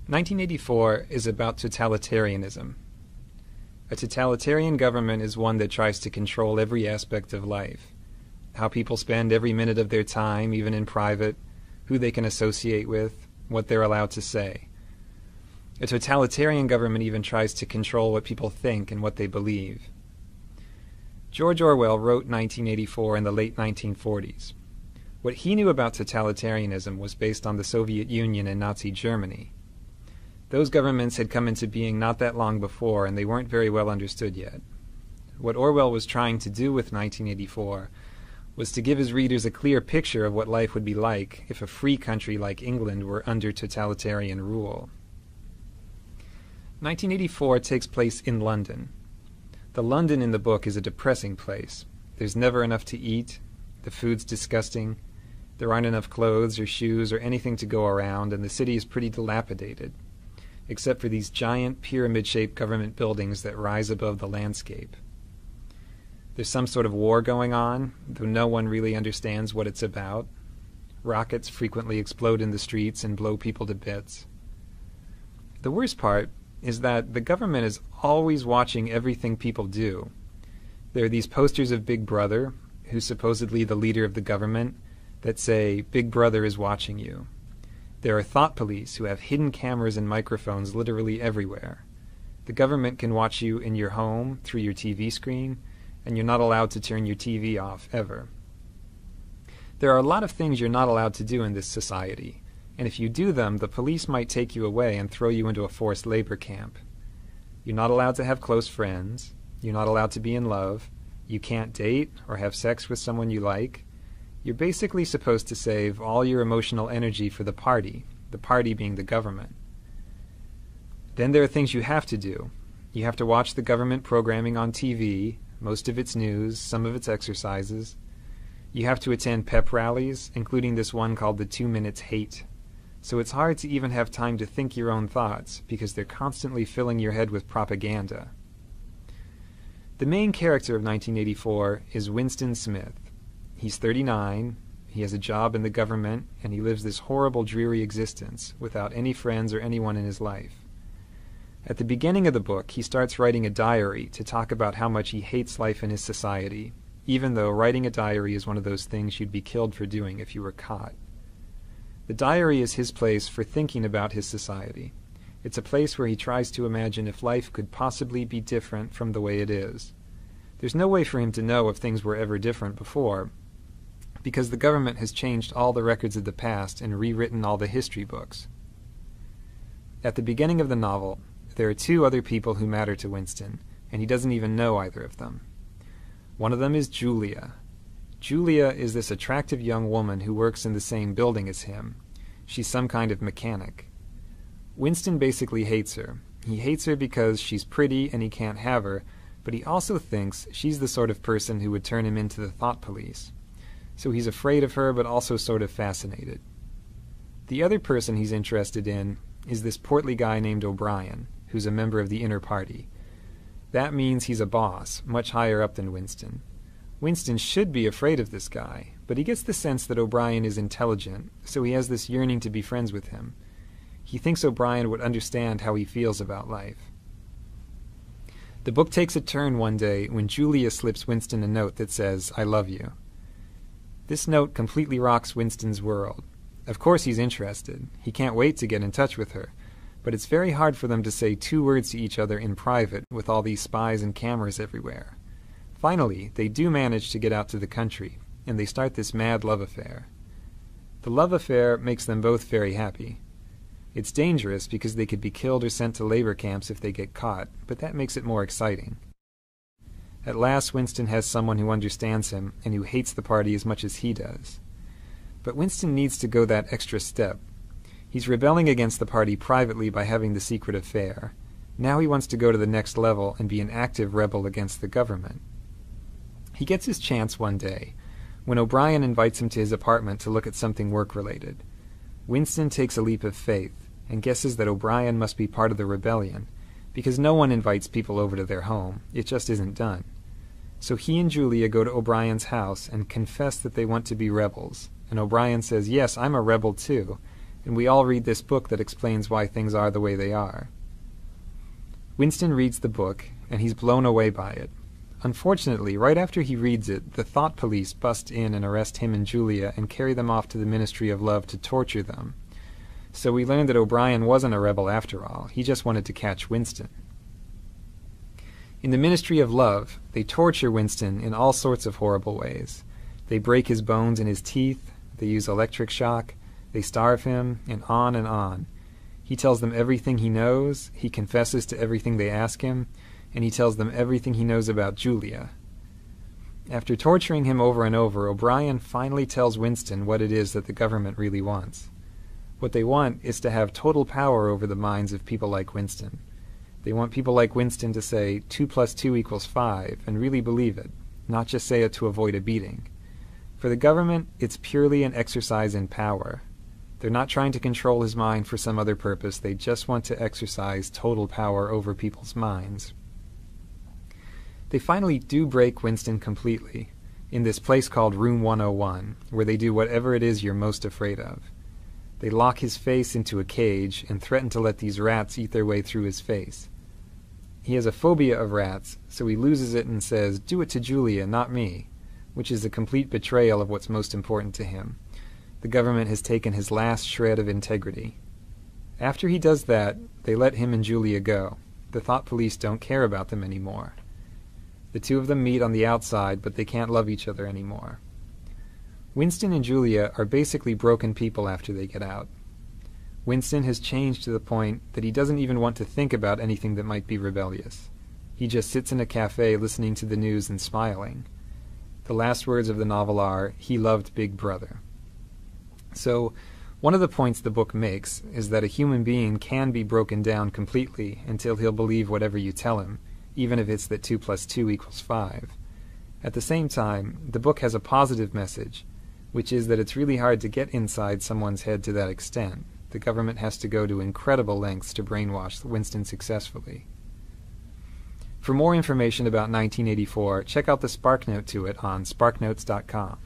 1984 is about totalitarianism. A totalitarian government is one that tries to control every aspect of life. How people spend every minute of their time, even in private, who they can associate with, what they're allowed to say. A totalitarian government even tries to control what people think and what they believe. George Orwell wrote 1984 in the late 1940s. What he knew about totalitarianism was based on the Soviet Union and Nazi Germany. Those governments had come into being not that long before, and they weren't very well understood yet. What Orwell was trying to do with 1984 was to give his readers a clear picture of what life would be like if a free country like England were under totalitarian rule. 1984 takes place in London. The London in the book is a depressing place. There's never enough to eat, the food's disgusting, there aren't enough clothes or shoes or anything to go around, and the city is pretty dilapidated, except for these giant pyramid-shaped government buildings that rise above the landscape. There's some sort of war going on, though no one really understands what it's about. Rockets frequently explode in the streets and blow people to bits. The worst part is that the government is always watching everything people do. There are these posters of Big Brother, who's supposedly the leader of the government, that say, "Big Brother is watching you." There are thought police who have hidden cameras and microphones literally everywhere. The government can watch you in your home, through your TV screen, and you're not allowed to turn your TV off, ever. There are a lot of things you're not allowed to do in this society, and if you do them, the police might take you away and throw you into a forced labor camp. You're not allowed to have close friends, you're not allowed to be in love, you can't date or have sex with someone you like. You're basically supposed to save all your emotional energy for the party being the government. Then there are things you have to do. You have to watch the government programming on TV, most of its news, some of its exercises. You have to attend pep rallies, including this one called the 2 Minutes Hate. So it's hard to even have time to think your own thoughts, because they're constantly filling your head with propaganda. The main character of 1984 is Winston Smith. He's 39, he has a job in the government, and he lives this horrible, dreary existence without any friends or anyone in his life. At the beginning of the book, he starts writing a diary to talk about how much he hates life in his society, even though writing a diary is one of those things you'd be killed for doing if you were caught. The diary is his place for thinking about his society. It's a place where he tries to imagine if life could possibly be different from the way it is. There's no way for him to know if things were ever different before, because the government has changed all the records of the past and rewritten all the history books. At the beginning of the novel, there are two other people who matter to Winston, and he doesn't even know either of them. One of them is Julia. Julia is this attractive young woman who works in the same building as him. She's some kind of mechanic. Winston basically hates her. He hates her because she's pretty and he can't have her, but he also thinks she's the sort of person who would turn him into the thought police. So he's afraid of her, but also sort of fascinated. The other person he's interested in is this portly guy named O'Brien, who's a member of the inner party. That means he's a boss, much higher up than Winston. Winston should be afraid of this guy, but he gets the sense that O'Brien is intelligent, so he has this yearning to be friends with him. He thinks O'Brien would understand how he feels about life. The book takes a turn one day when Julia slips Winston a note that says, "I love you." This note completely rocks Winston's world. Of course he's interested. He can't wait to get in touch with her. But it's very hard for them to say 2 words to each other in private with all these spies and cameras everywhere. Finally, they do manage to get out to the country, and they start this mad love affair. The love affair makes them both very happy. It's dangerous because they could be killed or sent to labor camps if they get caught, but that makes it more exciting. At last, Winston has someone who understands him and who hates the party as much as he does. But Winston needs to go that extra step. He's rebelling against the party privately by having the secret affair. Now he wants to go to the next level and be an active rebel against the government. He gets his chance one day, when O'Brien invites him to his apartment to look at something work-related. Winston takes a leap of faith and guesses that O'Brien must be part of the rebellion, because no one invites people over to their home. It just isn't done. So he and Julia go to O'Brien's house and confess that they want to be rebels, and O'Brien says, "Yes, I'm a rebel too," and we all read this book that explains why things are the way they are. Winston reads the book, and he's blown away by it. Unfortunately, right after he reads it, the thought police bust in and arrest him and Julia and carry them off to the Ministry of Love to torture them. So we learn that O'Brien wasn't a rebel after all. He just wanted to catch Winston. In the Ministry of Love, they torture Winston in all sorts of horrible ways. They break his bones in his teeth, they use electric shock, they starve him, and on and on. He tells them everything he knows, he confesses to everything they ask him, and he tells them everything he knows about Julia. After torturing him over and over, O'Brien finally tells Winston what it is that the government really wants. What they want is to have total power over the minds of people like Winston. They want people like Winston to say 2 + 2 = 5 and really believe it, not just say it to avoid a beating. For the government, it's purely an exercise in power. They're not trying to control his mind for some other purpose. They just want to exercise total power over people's minds. They finally do break Winston completely, in this place called Room 101, where they do whatever it is you're most afraid of. They lock his face into a cage and threaten to let these rats eat their way through his face. He has a phobia of rats, so he loses it and says, "Do it to Julia, not me," which is a complete betrayal of what's most important to him. The government has taken his last shred of integrity. After he does that, they let him and Julia go. The thought police don't care about them anymore. The two of them meet on the outside, but they can't love each other anymore. Winston and Julia are basically broken people after they get out. Winston has changed to the point that he doesn't even want to think about anything that might be rebellious. He just sits in a cafe listening to the news and smiling. The last words of the novel are, "He loved Big Brother." So, one of the points the book makes is that a human being can be broken down completely until he'll believe whatever you tell him, even if it's that 2 + 2 = 5. At the same time, the book has a positive message, which is that it's really hard to get inside someone's head to that extent. The government has to go to incredible lengths to brainwash Winston successfully. For more information about 1984, check out the SparkNote to it on sparknotes.com.